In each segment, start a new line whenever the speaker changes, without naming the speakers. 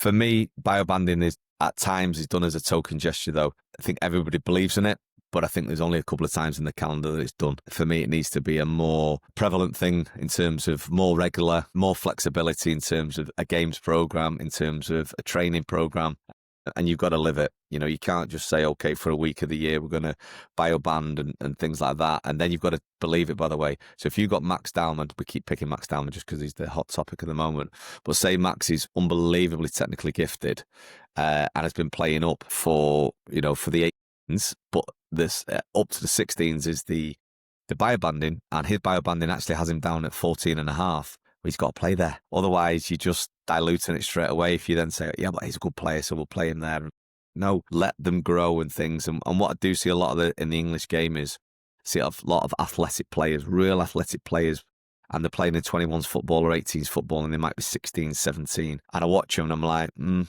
For me, biobanding is at times is done as a token gesture, though. I think everybody believes in it, but I think there's only a couple of times in the calendar that it's done. For me, it needs to be a more prevalent thing in terms of more regular, more flexibility in terms of a games program, in terms of a training program. And you've got to live it. You know, you can't just say, okay, for a week of the year, we're going to bioband and things like that. And then you've got to believe it, by the way. So if you've got Max Dowman, we keep picking Max Dowman just because he's the hot topic at the moment. But say Max is unbelievably technically gifted and has been playing up for, you know, for the 18s, but this up to the 16s is the biobanding, and his biobanding actually has him down at 14 and a half. He's got to play there. Otherwise, you're just diluting it straight away. If you then say, yeah, but he's a good player, so we'll play him there. No, let them grow and things. And what I do see a lot of in the English game is see a lot of athletic players, real athletic players, and they're playing in 21s football or 18s football, and they might be 16, 17. And I watch them and I'm like,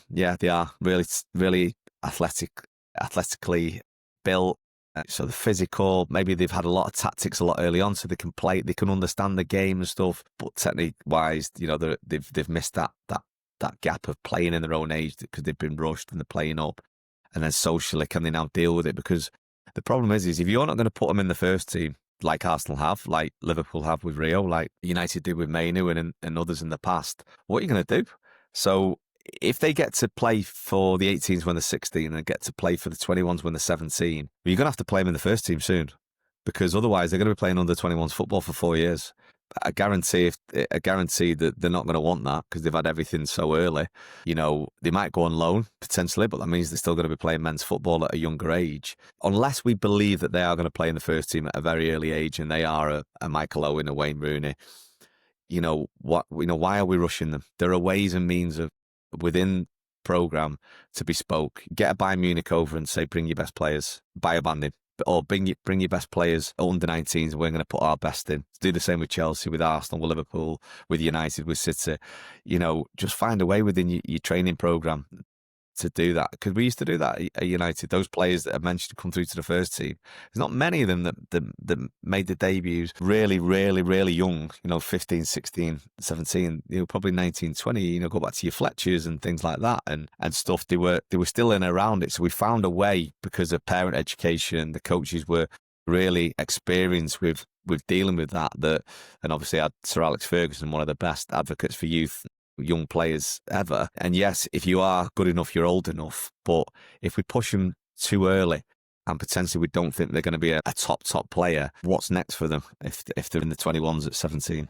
yeah, they are really, really athletically built. So the physical, maybe they've had a lot of tactics a lot early on, so they can play, they can understand the game and stuff. But technique wise, you know, they've missed that gap of playing in their own age because they've been rushed and they're playing up. And then socially, can they now deal with it? Because the problem is if you're not going to put them in the first team, like Arsenal have, like Liverpool have with Rio, like United did with Mainu and others in the past, what are you going to do? So if they get to play for the 18s when they're 16 and get to play for the 21s when they're 17, you're going to have to play them in the first team soon, because otherwise they're going to be playing under 21s football for 4 years. I guarantee that they're not going to want that because they've had everything so early. You know, they might go on loan potentially, but that means they're still going to be playing men's football at a younger age. Unless we believe that they are going to play in the first team at a very early age and they are a Michael Owen, a Wayne Rooney, why are we rushing them? There are ways and means of within program to be spoke. Get a Bayern Munich over and say, bring your best players, biobanding, or bring your best players under 19s. We're going to put our best in. Do the same with Chelsea, with Arsenal, with Liverpool, with United, with City. You know, just find a way within your training program to do that, because we used to do that at United. Those players that I mentioned come through to the first team. There's not many of them that made the debuts really, really, really young, 15, 16, 17, probably 19, 20, go back to your Fletchers and things like that and stuff. They were still in and around it. So we found a way, because of parent education, the coaches were really experienced with dealing with that, and obviously had Sir Alex Ferguson, one of the best advocates for youth young players ever. And yes, if you are good enough, you're old enough. But if we push them too early and potentially we don't think they're going to be a top player, what's next for them if they're in the 21s at 17?